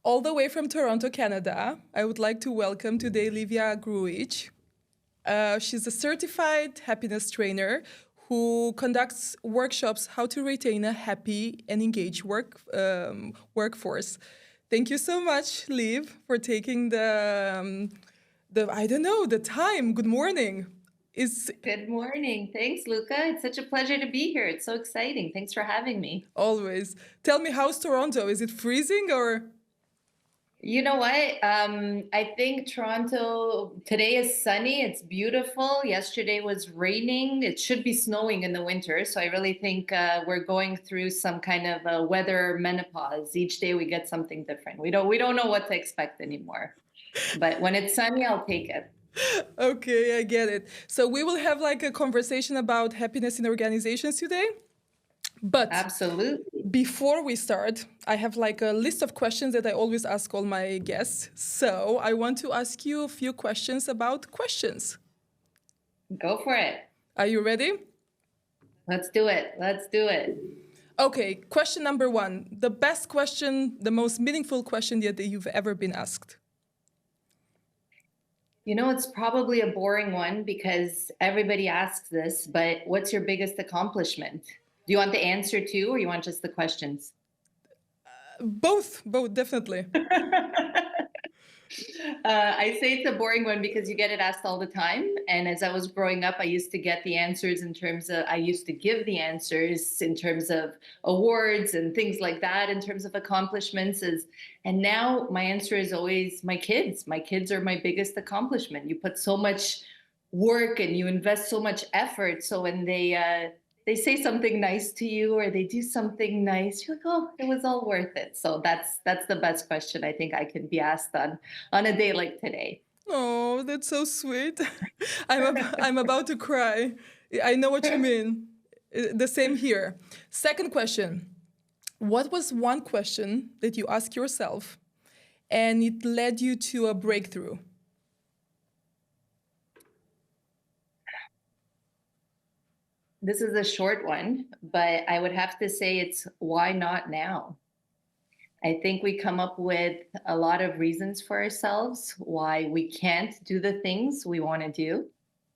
All the way from Toronto, Canada, I would like to welcome today Livia Grujich. She's a certified happiness trainer who conducts workshops how to retain a happy and engaged workforce. Thank you so much, Liv, for taking the time. Good morning. Is Good morning. Thanks, Luca. It's such a pleasure to be here. It's so exciting. Thanks for having me. always. Tell me, how's Toronto? Is it freezing or? You know what? I think Toronto today is sunny. It's beautiful. Yesterday was raining. It should be snowing in the winter. So I really think we're going through some kind of a weather menopause. Each day we get something different. We don't know what to expect anymore. But when it's sunny, I'll take it. Okay, I get it. So we will have like a conversation about happiness in organizations today. But Absolutely. before we start, I have like a list of questions that I always ask all my guests. So I want to ask you a few questions about questions. Go for it. Are you ready? Let's do it. Let's do it. Okay, question number one. The best question, the most meaningful question that you've ever been asked. You know, it's probably a boring one because everybody asks this, but what's your biggest accomplishment? Do you want the answer too, or you want just the questions? Both, definitely. I say it's a boring one because you get it asked all the time. And as I was growing up, I used to get the answers in terms of, I used to give the answers in terms of awards and things like that, in terms of accomplishments. And now my answer is always my kids. My kids are my biggest accomplishment. You put so much work and you invest so much effort. So when they say something nice to you or they do something nice, you're like, oh, it was all worth it. So that's the best question I think I can be asked on a day like today. Oh, that's so sweet. I'm about to cry. I know what you mean. The same here. Second question. What was one question that you asked yourself and it led you to a breakthrough? This is a short one, but I would have to say it's why not now? I think we come up with a lot of reasons for ourselves why we can't do the things we want to do.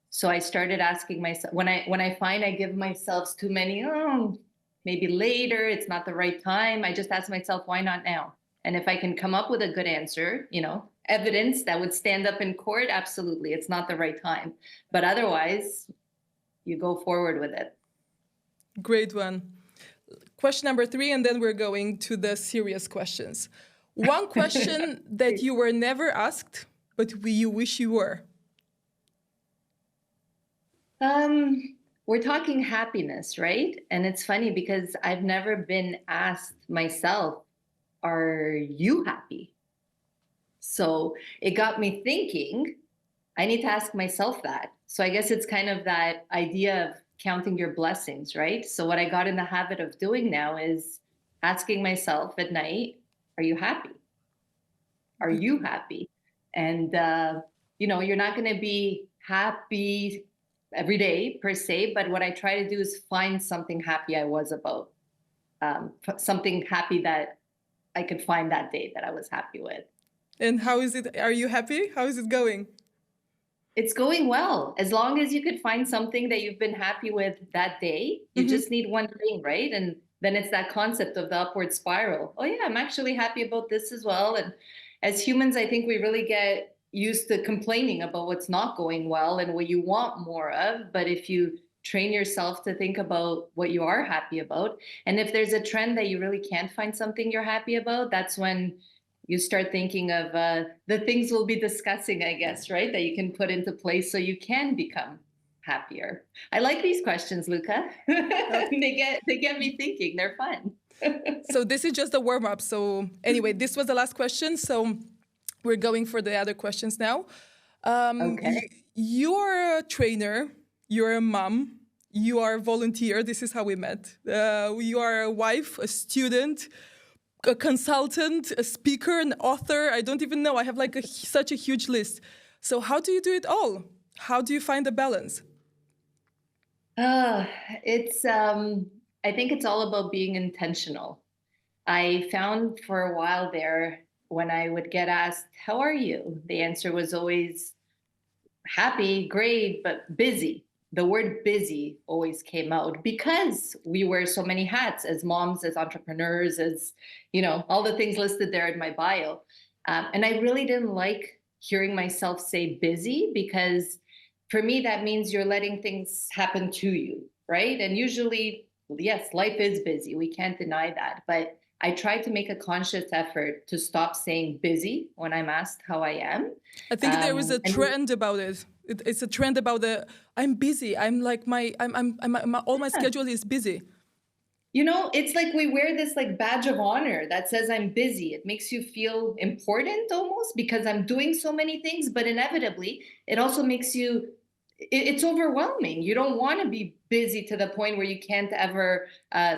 So I started asking myself when I find I give myself too many, oh, maybe later, it's not the right time. I just ask myself, why not now? And if I can come up with a good answer, evidence that would stand up in court, absolutely, it's not the right time. But otherwise, you go forward with it. Great one. Question number three, and then we're going to the serious questions. One question that you were never asked, but you wish you were. We're talking happiness, right? And it's funny because I've never been asked myself, are you happy? So it got me thinking, I need to ask myself that. So I guess it's kind of that idea of counting your blessings, right? So what I got in the habit of doing now is asking myself at night, are you happy? Are you happy? And, you're not going to be happy every day per se, but what I try to do is find something happy I was about, something happy that I could find that day that I was happy with. And how is it? Are you happy? How is it going? It's going well. As long as you could find something that you've been happy with that day, you just need one thing, right? And then it's that concept of the upward spiral. Oh, yeah, I'm actually happy about this as well. And as humans, I think we really get used to complaining about what's not going well and what you want more of. But if you train yourself to think about what you are happy about, and if there's a trend that you really can't find something you're happy about, that's when you start thinking of the things we'll be discussing, I guess, right? That you can put into place so you can become happier. I like these questions, Luca. They get me thinking. They're fun. So this is just a warm up. So anyway, this was the last question. So we're going for the other questions now. Okay. You're a trainer. You're a mom. You are a volunteer. This is how we met. You are a wife, a student, a consultant, a speaker, an author. I don't even know. I have like such a huge list. So how do you do it all? How do you find the balance? Uh, it's I think it's all about being intentional. I found for a while there when I would get asked, "How are you?" the answer was always happy, great, but busy. The word busy always came out because we wear so many hats as moms, as entrepreneurs, as, all the things listed there in my bio. And I really didn't like hearing myself say busy because for me, that means you're letting things happen to you, right? And usually, yes, life is busy. We can't deny that. But I try to make a conscious effort to stop saying busy when I'm asked how I am. I think there is a And trend about it. It's a trend about the I'm busy. I'm like all my schedule is busy. It's like we wear this like badge of honor that says I'm busy. It makes you feel important almost because I'm doing so many things, but inevitably it also makes you it's overwhelming. You don't want to be busy to the point where you can't ever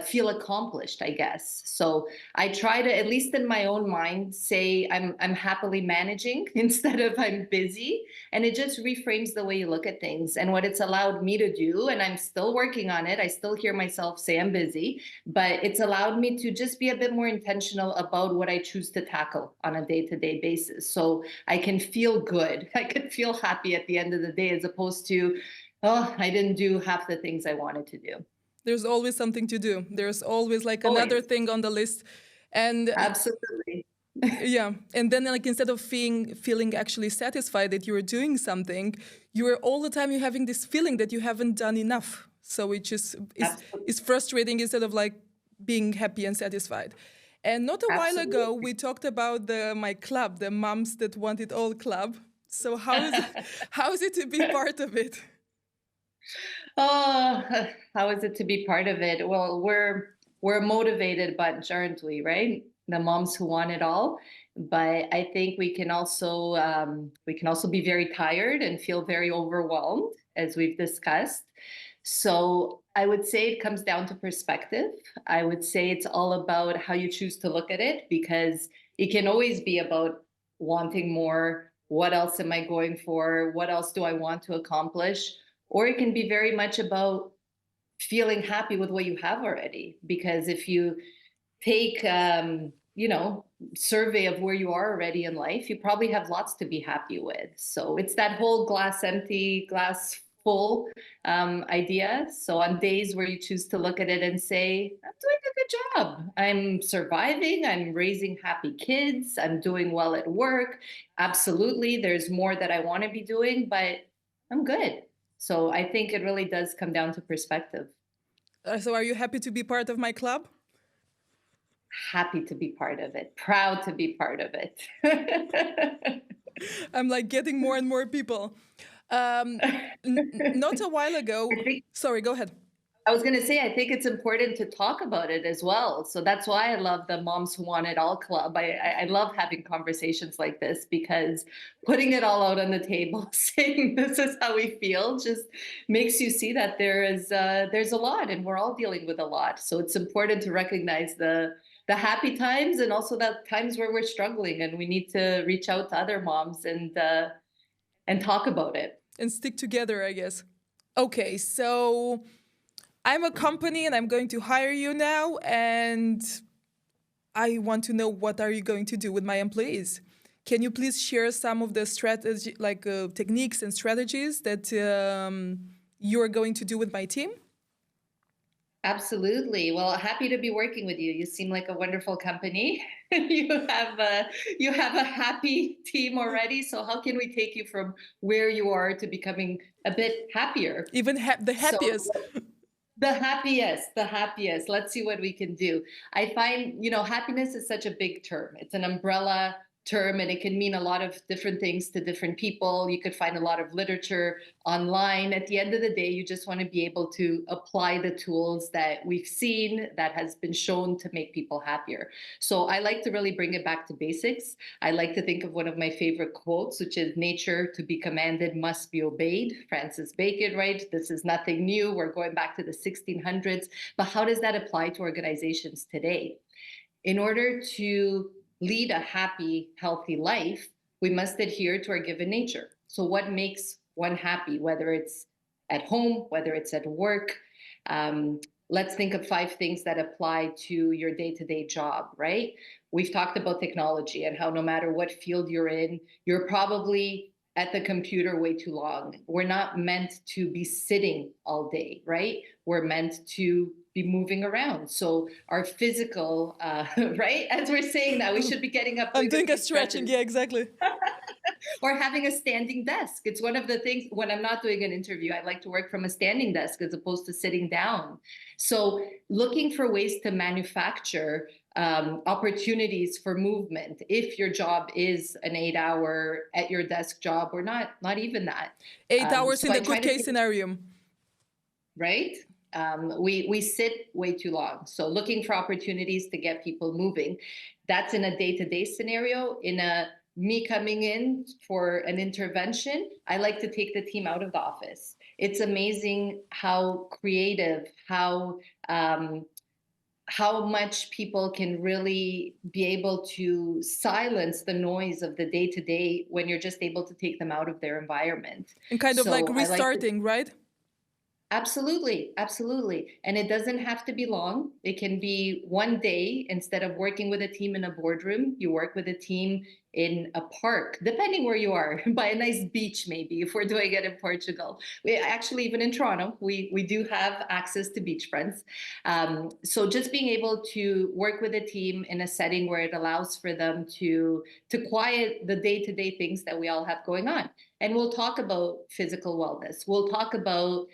feel accomplished, I guess. So I try to, at least in my own mind, say I'm happily managing instead of I'm busy, and it just reframes the way you look at things. And what it's allowed me to do, and I'm still working on it. I still hear myself say I'm busy, but it's allowed me to just be a bit more intentional about what I choose to tackle on a day-to-day basis. So I can feel good. I can feel happy at the end of the day, as opposed to, oh, I didn't do half the things I wanted to do. There's always something to do. There's always like another Always. thing on the list. And Absolutely. yeah, and then like instead of feeling actually satisfied that you're doing something, you're all the time you're having this feeling that you haven't done enough. So it just Absolutely. is frustrating instead of like being happy and satisfied. And not a while ago, Absolutely. we talked about my club, the Moms That Want It All club. So how is it to be part of it? Oh, how is it to be part of it? Well, we're a motivated bunch, aren't we? Right? The moms who want it all. But I think we can also be very tired and feel very overwhelmed, as we've discussed. So I would say it comes down to perspective. I would say it's all about how you choose to look at it, because it can always be about wanting more. What else am I going for? What else do I want to accomplish? Or it can be very much about feeling happy with what you have already. Because if you take, survey of where you are already in life, you probably have lots to be happy with. So it's that whole glass empty, glass full idea. So on days where you choose to look at it and say, I'm doing a good job, I'm surviving, I'm raising happy kids, I'm doing well at work. Absolutely, there's more that I want to be doing, but I'm good. So I think it really does come down to perspective. So are you happy to be part of my club? Happy to be part of it, proud to be part of it. I'm like getting more and more people. Not a while ago. I think Sorry, go ahead. I was going to say, I think it's important to talk about it as well. So that's why I love the Moms Who Want It All Club. I love having conversations like this, because putting it all out on the table, saying this is how we feel, just makes you see that there's a lot, and we're all dealing with a lot. So it's important to recognize the happy times, and also the times where we're struggling, and we need to reach out to other moms and talk about it. And stick together, I guess. Okay, so I'm a company and I'm going to hire you now, and I want to know, what are you going to do with my employees? Can you please share some of the strategy, like techniques and strategies that you are going to do with my team? Absolutely. Well, happy to be working with you. You seem like a wonderful company. You have a happy team already. So how can we take you from where you are to becoming a bit happier? Even the So happiest. the happiest. Let's see what we can do. I find, happiness is such a big term. It's an umbrella term, and it can mean a lot of different things to different people. You could find a lot of literature online. At the end of the day, you just want to be able to apply the tools that we've seen that has been shown to make people happier. So I like to really bring it back to basics. I like to think of one of my favorite quotes, which is, nature to be commanded must be obeyed. Francis Bacon, right? This is nothing new. We're going back to the 1600s. But how does that apply to organizations today? In order to lead a happy, healthy life, we must adhere to our given nature. So, what makes one happy, whether it's at home, whether it's at work? Um, let's think of 5 things that apply to your day to day job, right? we've talked about technology and how no matter what field you're in, you're probably at the computer way too long. We're not meant to be sitting all day, right? We're meant to be moving around. So our physical, right? As we're saying that, we should be getting up. I'm doing a few stretching. stretches Yeah, exactly. or having a standing desk. It's one of the things when I'm not doing an interview, I like to work from a standing desk as opposed to sitting down. So looking for ways to manufacture opportunities for movement if your job is an 8 hour at your desk job or not even that. 8 hours in So the I try good to case take, scenario. right? We sit way too long. So looking for opportunities to get people moving. That's in a day-to-day scenario. In a me coming in for an intervention, I like to take the team out of the office. It's amazing how creative, how much people can really be able to silence the noise of the day to day when you're just able to take them out of their environment. And kind of like So I like to restarting, right? absolutely, absolutely. And it doesn't have to be long. It can be one day instead of working with a team in a boardroom, you work with a team in a park, depending where you are, by a nice beach, maybe, if we're doing it in Portugal. We actually, even in Toronto, we do have access to beachfronts. So just being able to work with a team in a setting where it allows for them to quiet the day-to-day things that we all have going on. And we'll talk about physical wellness. We'll talk about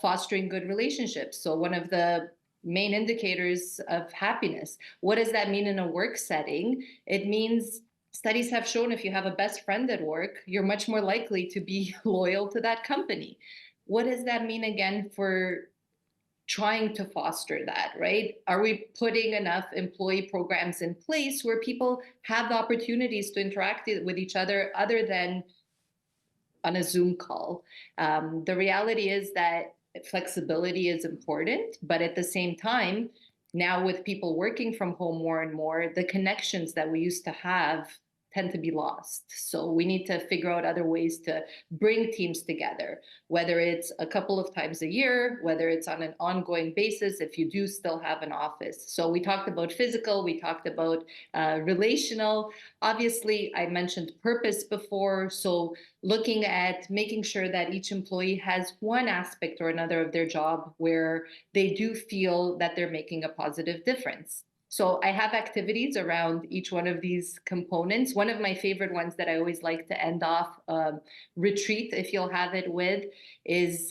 fostering good relationships. So one of the main indicators of happiness. What does that mean in a work setting? It means studies have shown if you have a best friend at work, you're much more likely to be loyal to that company. What does that mean again for trying to foster that, right? Are we putting enough employee programs in place where people have the opportunities to interact with each other than on a Zoom call? The reality is that flexibility is important, but at the same time, now with people working from home more and more, the connections that we used to have tend to be lost. So we need to figure out other ways to bring teams together, whether it's a couple of times a year, whether it's on an ongoing basis, if you do still have an office. So we talked about physical, we talked about relational. Obviously, I mentioned purpose before. So looking at making sure that each employee has one aspect or another of their job where they do feel that they're making a positive difference. So I have activities around each one of these components. One of my favorite ones that I always like to end off retreat, if you'll have it with, is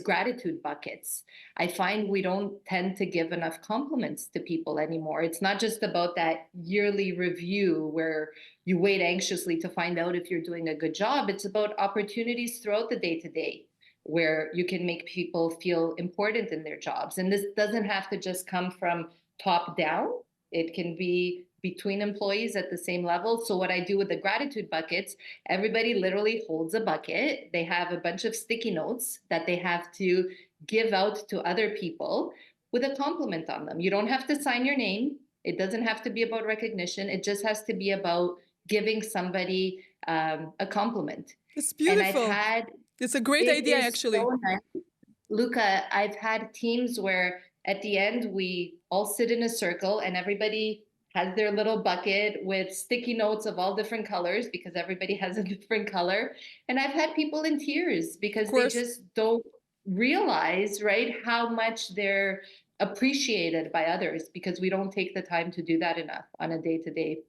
gratitude buckets. I find we don't tend to give enough compliments to people anymore. It's not just about that yearly review where you wait anxiously to find out if you're doing a good job. It's about opportunities throughout the day to day where you can make people feel important in their jobs. And this doesn't have to just come from top down. It can be between employees at the same level. So what I do with the gratitude buckets, everybody literally holds a bucket. They have a bunch of sticky notes that they have to give out to other people with a compliment on them. You don't have to sign your name. It doesn't have to be about recognition. It just has to be about giving somebody a compliment. It's And I've beautiful. had, It's a great it idea, is actually. so nice. Luca, I've had teams where at the end we all sit in a circle and everybody has their little bucket with sticky notes of all different colors because everybody has a different color. And I've had people in tears Of because they course. just don't realize, right, how much they're appreciated by others because we don't take the time to do that enough on a day-to-day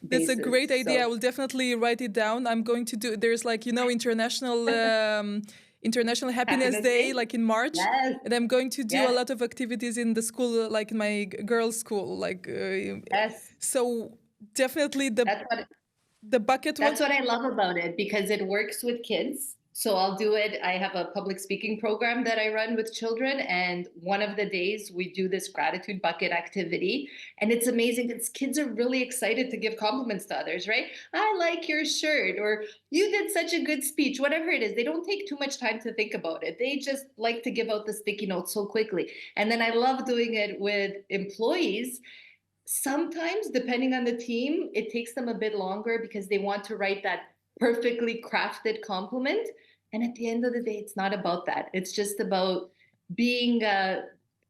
That's a great basis. idea. I So will definitely write it down. I'm going to do. There's like International Happiness happiness Day, day? like in March, Yes, and I'm going to do a yes, lot of activities in the school, like in my girls' school. yes. So definitely That's what the bucket one. That's what I love about it because it works with kids. So I'll do it. I have a public speaking program that I run with children. And one of the days we do this gratitude bucket activity. And it's amazing because kids are really excited to give compliments to others, right? I like your shirt, or you did such a good speech, whatever it is. They don't take too much time to think about it. They just like to give out the sticky notes so quickly. And then I love doing it with employees. Sometimes, depending on the team, it takes them a bit longer because they want to write that perfectly crafted compliment. And at the end of the day, it's not about that. It's just about being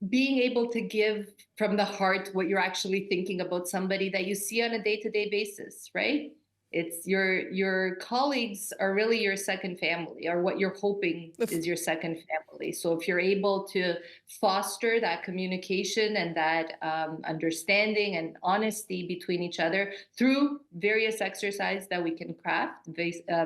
being able to give from the heart what you're actually thinking about somebody that you see on a day-to-day basis, right? It's your colleagues are really your second family, or what you're hoping Of is your second family. So if you're able to foster that communication and that understanding and honesty between each other through various exercises that we can craft,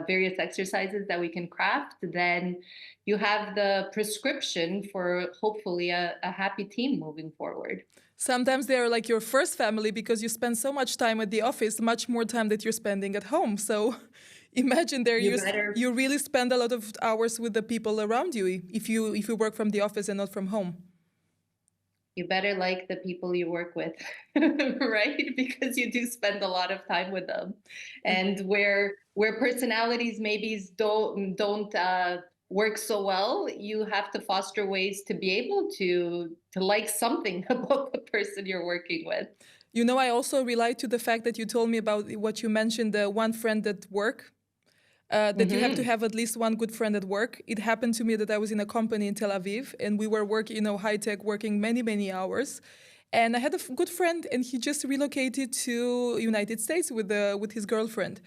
various exercises that we can craft, then you have the prescription for hopefully a happy team moving forward. Sometimes they are like your first family because you spend so much time at the office, much more time that you're spending at home. So imagine there You better you really spend a lot of hours with the people around you if you work from the office and not from home. you better like the people you work with, right? Because you do spend a lot of time with them. And where personalities maybe don't work so well, you have to foster ways to be able to like something about the person you're working with. You know, I also rely to the fact that you told me about what you mentioned, the one friend at work, that you have to Hmm. have at least one good friend at work. It happened to me that I was in a company in Tel Aviv and we were working, you know, high tech, working many, many hours. And I had a good friend and he just relocated to United States with his girlfriend.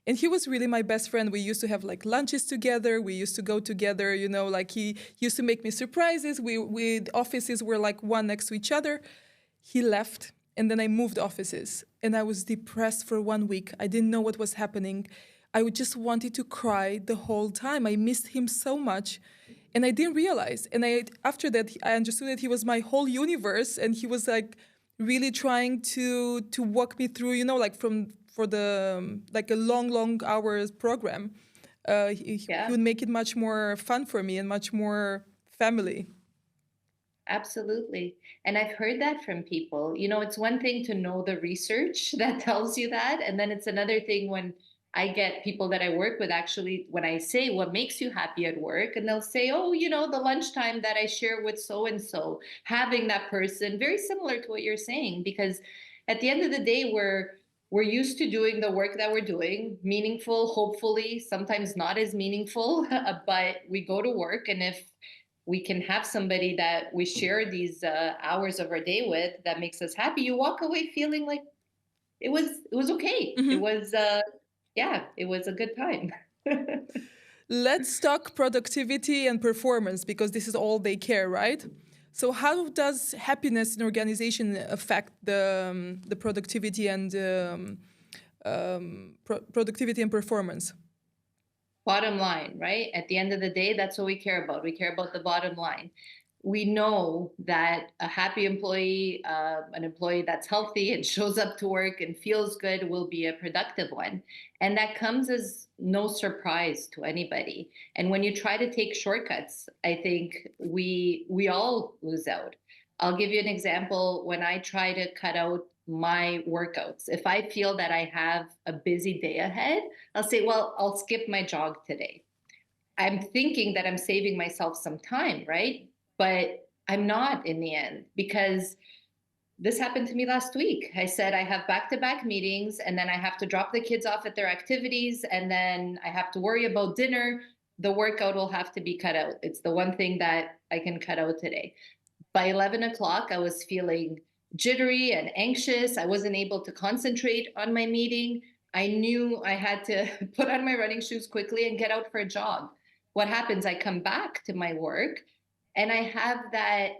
And he was really my best friend. We used to have like lunches together. We used to go together, you know, like he used to make me surprises. We offices were like one next to each other. He left and then I moved offices and I was depressed for 1 week. I didn't know what was happening. I just wanted to cry the whole time. I missed him so much and I didn't realize. And after that I understood that he was my whole universe and he was like really trying to walk me through, you know, like from for the like a long hours program. He Yeah. would make it much more fun for me and much more family. Absolutely. And I've heard that from people. You know, it's one thing to know the research that tells you that. And then it's another thing when I get people that I work with actually, when I say, what makes you happy at work? And they'll say, oh, you know, the lunchtime that I share with so and so, having that person, very similar to what you're saying, because at the end of the day, we're used to doing the work that we're doing, meaningful, hopefully, sometimes not as meaningful, but we go to work. And if we can have somebody that we share these hours of our day with that makes us happy, you walk away feeling like it was okay. It Mhm. was yeah, it was a good time. Let's talk productivity and performance because this is all they care, right? So, how does happiness in organization affect the productivity and productivity and performance? Bottom line, right? At the end of the day, that's what we care about. We care about the bottom line. We know that a happy employee, an employee that's healthy and shows up to work and feels good, will be a productive one. And that comes as no surprise to anybody. And when you try to take shortcuts, I think we all lose out. I'll give you an example. When I try to cut out my workouts, if I feel that I have a busy day ahead, I'll say, well, I'll skip my jog today. I'm thinking that I'm saving myself some time, right? But I'm not in the end, because this happened to me last week. I said I have back-to-back meetings and then I have to drop the kids off at their activities and then I have to worry about dinner. The workout will have to be cut out. It's the one thing that I can cut out today. By 11 o'clock, I was feeling jittery and anxious. I wasn't able to concentrate on my meeting. I knew I had to put on my running shoes quickly and get out for a jog. What happens? I come back to my work and I have that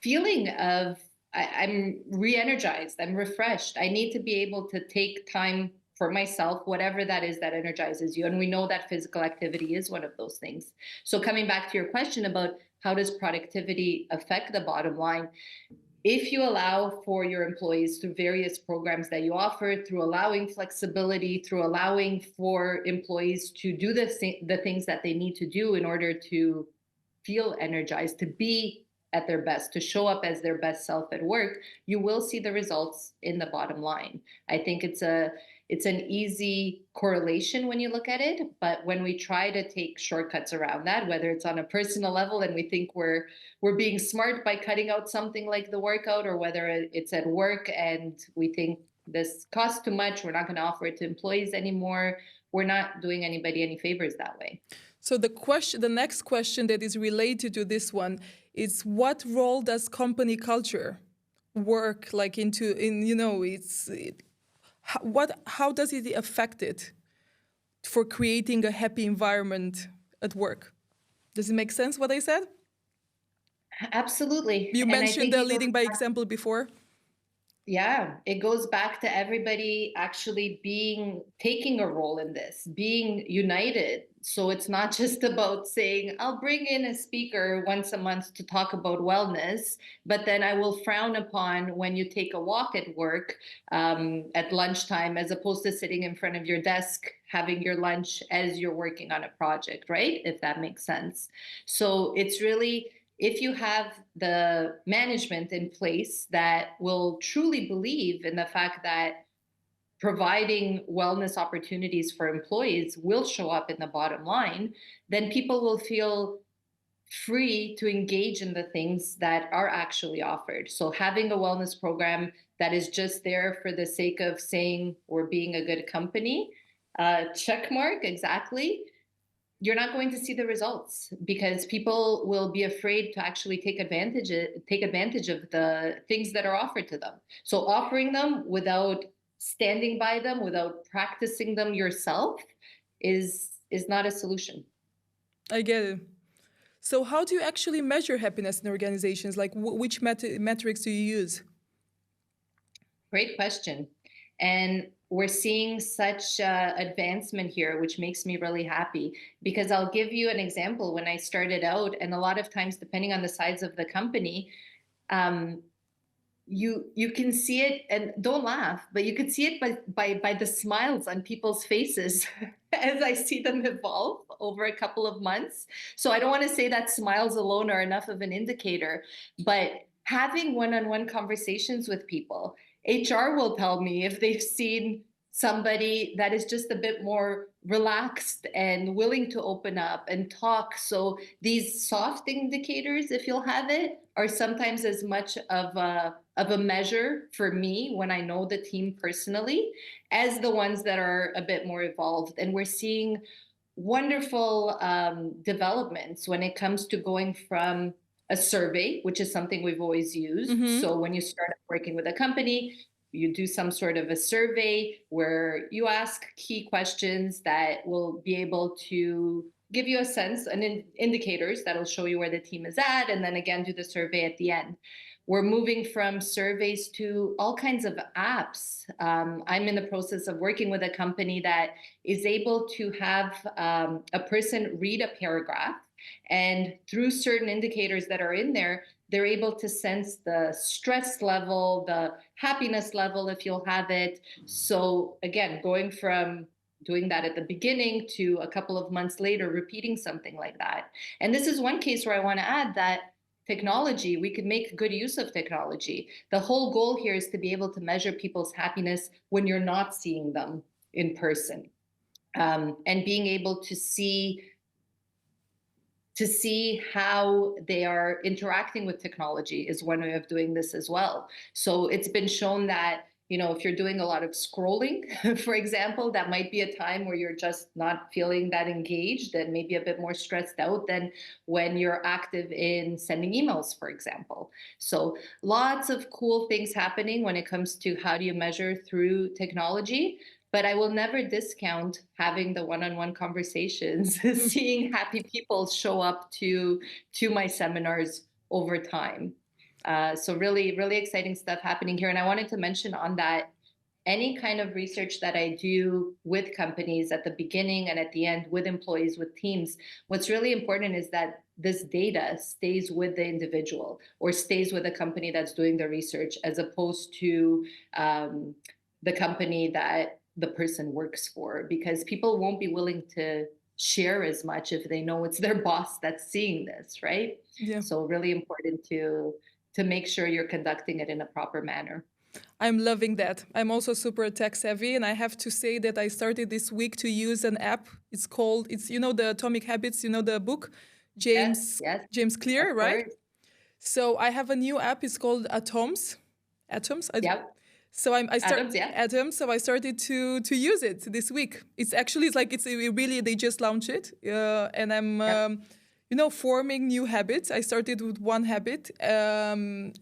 feeling of I'm re energized, I'm refreshed. I need to be able to take time for myself, whatever that is that energizes you. And we know that physical activity is one of those things. So, coming back to your question about how does productivity affect the bottom line? If you allow for your employees through various programs that you offer, through allowing flexibility, through allowing for employees to do the things that they need to do in order to feel energized, to be at their best, to show up as their best self at work, you will see the results in the bottom line. I think it's an easy correlation when you look at it, but when we try to take shortcuts around that, whether it's on a personal level and we think we're being smart by cutting out something like the workout, or whether it's at work and we think this costs too much, we're not going to offer it to employees anymore, we're not doing anybody any favors that way. So the next question that is related to this one It's what role does company culture work like how does it affect it for creating a happy environment at work? Does it make sense what I said? Absolutely. You And I mentioned think the it goes leading by back, example before. yeah, it goes back to everybody actually taking a role in this, being united. So it's not just about saying, I'll bring in a speaker once a month to talk about wellness, but then I will frown upon when you take a walk at work at lunchtime, as opposed to sitting in front of your desk having your lunch as you're working on a project, right? If that makes sense. So it's really, if you have the management in place that will truly believe in the fact that providing wellness opportunities for employees will show up in the bottom line, then people will feel free to engage in the things that are actually offered. So having a wellness program that is just there for the sake of saying we're being a good company, check mark, exactly, you're not going to see the results because people will be afraid to actually take advantage of the things that are offered to them. So offering them without standing by them, without practicing them yourself, is not a solution. I get it. So how do you actually measure happiness in organizations? Like which metrics do you use? Great question. And we're seeing such advancement here, which makes me really happy because I'll give you an example. When I started out, and a lot of times, depending on the size of the company, um, you can see it, and don't laugh, but you could see it by the smiles on people's faces as I see them evolve over a couple of months. So I don't want to say that smiles alone are enough of an indicator, but having one-on-one conversations with people, HR will tell me if they've seen somebody that is just a bit more relaxed and willing to open up and talk. So these soft indicators, if you'll have it, are sometimes as much of a measure for me when I know the team personally as the ones that are a bit more evolved. And we're seeing wonderful developments when it comes to going from a survey, which is something we've always used. Mm-hmm. So when you start working with a company, you do some sort of a survey where you ask key questions that will be able to give you a sense and indicators that will show you where the team is at, and then again do the survey at the end. We're moving from surveys to all kinds of apps. I'm in the process of working with a company that is able to have a person read a paragraph, and through certain indicators that are in there, they're able to sense the stress level, the happiness level, if you'll have it. So again, going from doing that at the beginning to a couple of months later, repeating something like that. And this is one case where I want to add that technology, we could make good use of technology. The whole goal here is to be able to measure people's happiness when you're not seeing them in person, and being able to see how they are interacting with technology is one way of doing this as well. So it's been shown that, if you're doing a lot of scrolling, for example, that might be a time where you're just not feeling that engaged and maybe a bit more stressed out than when you're active in sending emails, for example. So lots of cool things happening when it comes to how do you measure through technology. But I will never discount having the one-on-one conversations, seeing happy people show up to my seminars over time. So really, really exciting stuff happening here. And I wanted to mention on that, any kind of research that I do with companies at the beginning and at the end, with employees, with teams, what's really important is that this data stays with the individual or stays with the company that's doing the research, as opposed to the company that the person works for, because people won't be willing to share as much if they know it's their boss that's seeing this, right? Yeah. So really important to make sure you're conducting it in a proper manner. I'm loving that. I'm also super tech savvy, and I have to say that I started this week to use an app. It's the Atomic Habits, the book, Yes, yes, James of Clear, right? course. So I have a new app. It's called Atoms. Atoms. Yep. So I start Adams, yeah. Atoms. So I started to use it this week. It's really they just launched it, and I'm Yep. forming new habits. I started with one habit,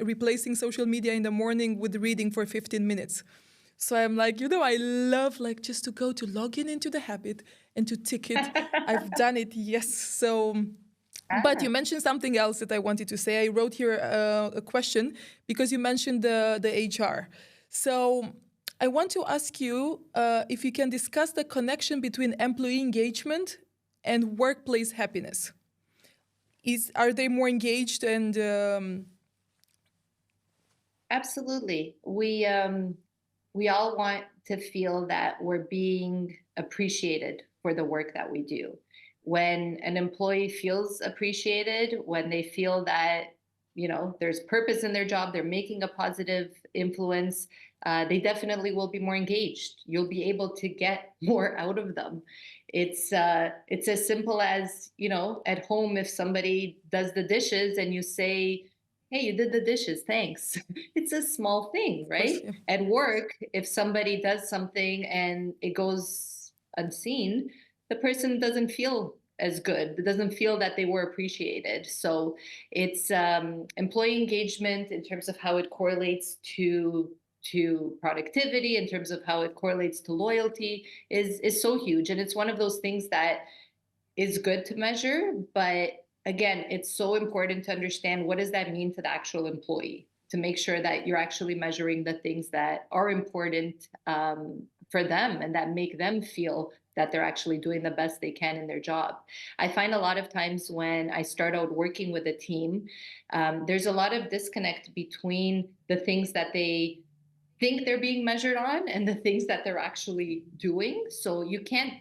replacing social media in the morning with reading for 15 minutes. So I'm like, I love like just to go to log into the habit and to tick it. I've done it, yes. So, but you Ah, mentioned something else that I wanted to say. I wrote here a question because you mentioned the HR. So I want to ask you if you can discuss the connection between employee engagement and workplace happiness. Are they more engaged and absolutely. We all want to feel that we're being appreciated for the work that we do. When an employee feels appreciated, when they feel that there's purpose in their job, they're making a positive influence, they definitely will be more engaged. You'll be able to get more out of them. It's as simple as at home, if somebody does the dishes and you say, "Hey, you did the dishes, thanks." It's a small thing, of course, right? yeah. At work, if somebody does something and it goes unseen, the person doesn't feel as good. It doesn't feel that they were appreciated. So it's employee engagement in terms of how it correlates to productivity, in terms of how it correlates to loyalty, is so huge, and it's one of those things that is good to measure, but again, it's so important to understand what does that mean to the actual employee, to make sure that you're actually measuring the things that are important for them and that make them feel that they're actually doing the best they can in their job. I find a lot of times when I start out working with a team, there's a lot of disconnect between the things that they think they're being measured on and the things that they're actually doing. So you can't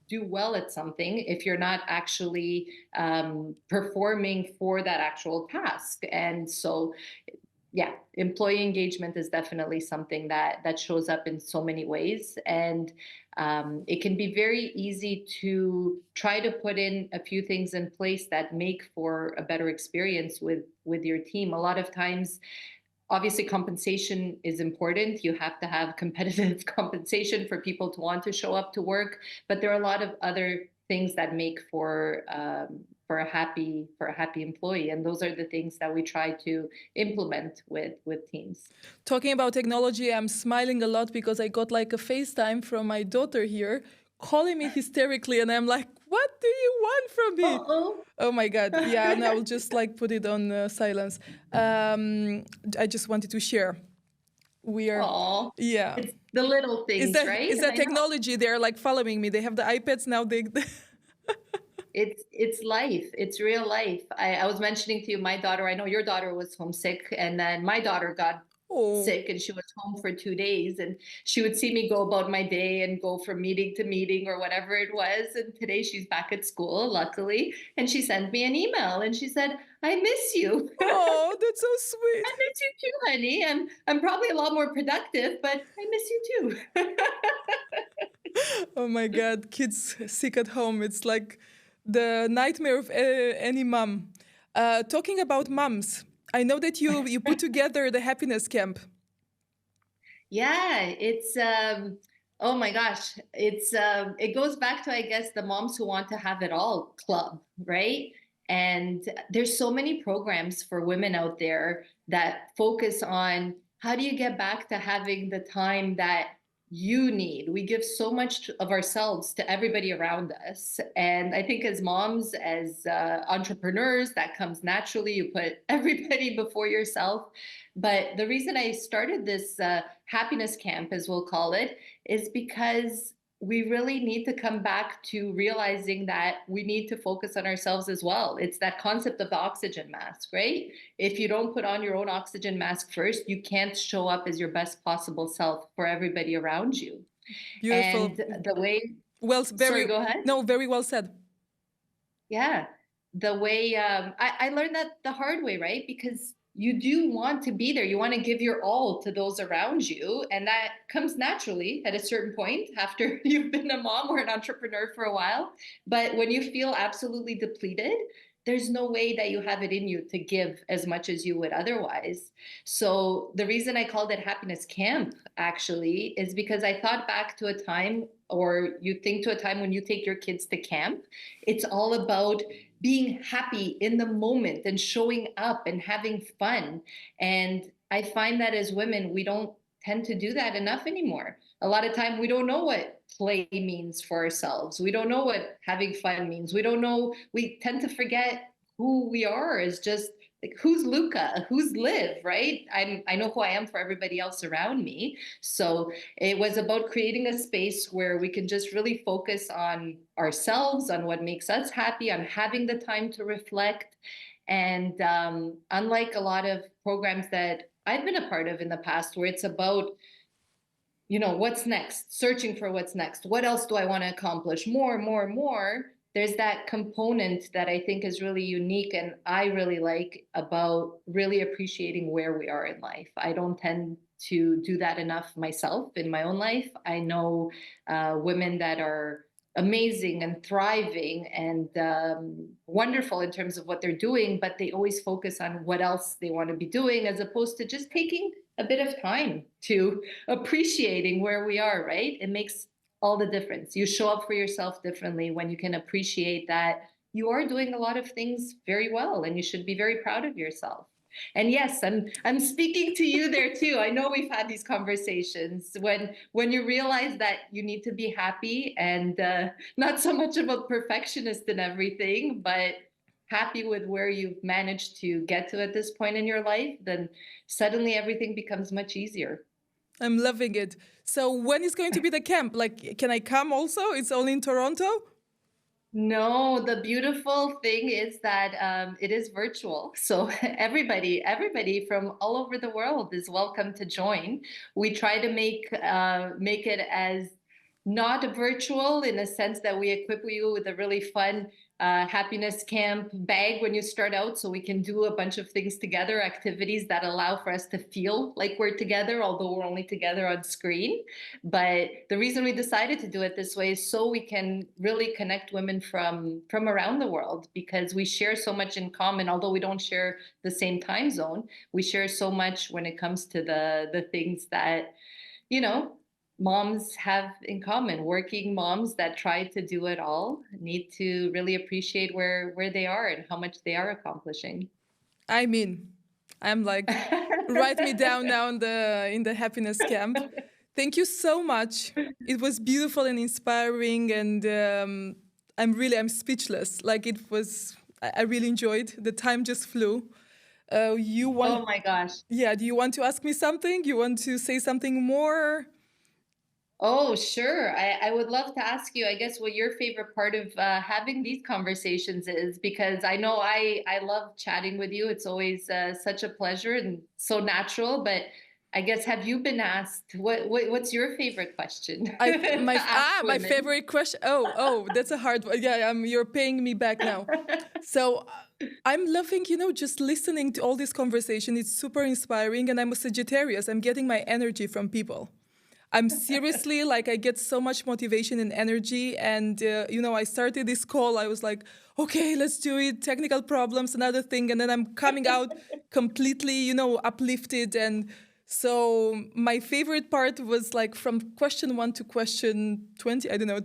do well at something if you're not actually performing for that actual task. And so, yeah, employee engagement is definitely something that shows up in so many ways, and it can be very easy to try to put in a few things in place that make for a better experience with your team. A lot of times, obviously compensation is important. You have to have competitive compensation for people to want to show up to work, but there are a lot of other things that make for a happy employee, and those are the things that we try to implement with teams. Talking about technology, I'm smiling a lot because I got like a FaceTime from my daughter here calling me hysterically, and I'm like, what do you want from me? Uh-oh. Oh my God. Yeah, and I will just like put it on silence. I just wanted to share. We are, Oh, yeah. it's the little Is things, that right? is And that I know technology? They're like following me. They have the iPads now. They it's life. It's real life. I was mentioning to you, my daughter, I know your daughter was homesick, and then my daughter got oh sick and she was home for 2 days, and she would see me go about my day and go from meeting to meeting or whatever it was. And today she's back at school, luckily, and she sent me an email and she said, "I miss you." oh, that's so I sweet. miss you too, honey. I'm probably a lot more productive, but I miss you too. Oh my God, kids sick at home. It's like the nightmare of any mom. Talking about moms, I know that you put together the happiness camp. Yeah, it's oh my gosh, it's it goes back to, I guess, the moms who want to have it all club, right? And there's so many programs for women out there that focus on how do you get back to having the time that you need. We give so much of ourselves to everybody around us, and I think as moms, as entrepreneurs, that comes naturally. You put everybody before yourself. But the reason I started this happiness camp, as we'll call it, is because we really need to come back to realizing that we need to focus on ourselves as well. It's that concept of the oxygen mask, right? If you don't put on your own oxygen mask first, you can't show up as your best possible self for everybody around you. Beautiful. And the way, Well, sorry, very go ahead. no, very well said. Yeah. The way I learned that the hard way, right? Because you do want to be there. You want to give your all to those around you. And that comes naturally at a certain point after you've been a mom or an entrepreneur for a while. But when you feel absolutely depleted, there's no way that you have it in you to give as much as you would otherwise. So the reason I called it happiness camp actually is because I thought back to a time, or you think to a time when you take your kids to camp, it's all about being happy in the moment and showing up and having fun. And I find that as women, we don't tend to do that enough anymore. A lot of time we don't know what play means for ourselves. We don't know what having fun means. We don't know, we tend to forget who we are as just like who's Luca, who's Liv, right? I know who I am for everybody else around me. So it was about creating a space where we can just really focus on ourselves, on what makes us happy, on having the time to reflect. And unlike a lot of programs that I've been a part of in the past, where it's about, you know, what's next, searching for what's next, what else do I want to accomplish, more, there's that component that I think is really unique and I really like about really appreciating where we are in life. I don't tend to do that enough myself in my own life. I know women that are amazing and thriving and wonderful in terms of what they're doing, but they always focus on what else they want to be doing as opposed to just taking a bit of time to appreciating where we are, right? It makes all the difference. You show up for yourself differently when you can appreciate that you are doing a lot of things very well and you should be very proud of yourself. And yes, I'm speaking to you there too. I know we've had these conversations when you realize that you need to be happy and not so much about perfectionist and everything, but happy with where you've managed to get to at this point in your life, then suddenly everything becomes much easier. I'm loving it. So when is going to be the camp? Like, can I come also? It's only in Toronto? No, the beautiful thing is that it is virtual. So everybody from all over the world is welcome to join. We try to make it as not virtual in a sense that we equip you with a really fun happiness camp bag when you start out, so we can do a bunch of things together, activities that allow for us to feel like we're together, although we're only together on screen. But the reason we decided to do it this way is so we can really connect women from around the world, because we share so much in common. Although we don't share the same time zone, we share so much when it comes to the things that, you know, moms have in common. Working moms that try to do it all need to really appreciate where they are and how much they are accomplishing. I mean, I'm like, write me down now in the happiness camp. Thank you so much. It was beautiful and inspiring, and I'm speechless. Like it was, I really enjoyed. The time just flew. You want, Oh my gosh. yeah? Do you want to ask me something? You want to say something more? Oh, sure. I would love to ask you, I guess, what your favorite part of having these conversations is, because I know I love chatting with you. It's always such a pleasure and so natural. But I guess, have you been asked what's your favorite question to ask My women? favorite question. Oh, that's a hard one. Yeah, you're paying me back now. So I'm loving, just listening to all this conversation. It's super inspiring, and I'm a Sagittarius. I'm getting my energy from people. I'm seriously like, I get so much motivation and energy. And, I started this call. I was like, okay, let's do it. Technical problems, another thing. And then I'm coming out completely, uplifted. And so my favorite part was like from question 1 to question 20. I don't know,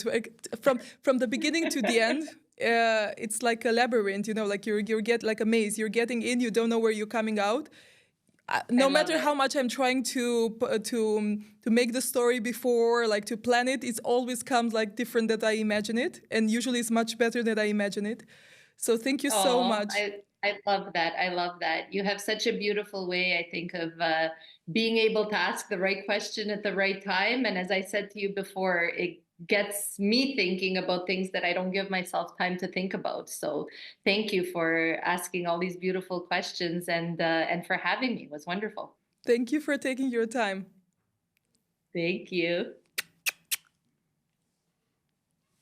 from the beginning to the end. It's like a labyrinth, like you get like a maze. You're getting in, you don't know where you're coming out. I No love matter how it. much I'm trying to make the story before, like to plan it, it always comes like different than I imagine it, and usually it's much better than I imagine it. So thank you so Oh, much. I love that. I love that. You have such a beautiful way, I think, of being able to ask the right question at the right time. And as I said to you before, it gets me thinking about things that I don't give myself time to think about. So thank you for asking all these beautiful questions and for having me. It was wonderful. Thank you for taking your time. Thank you.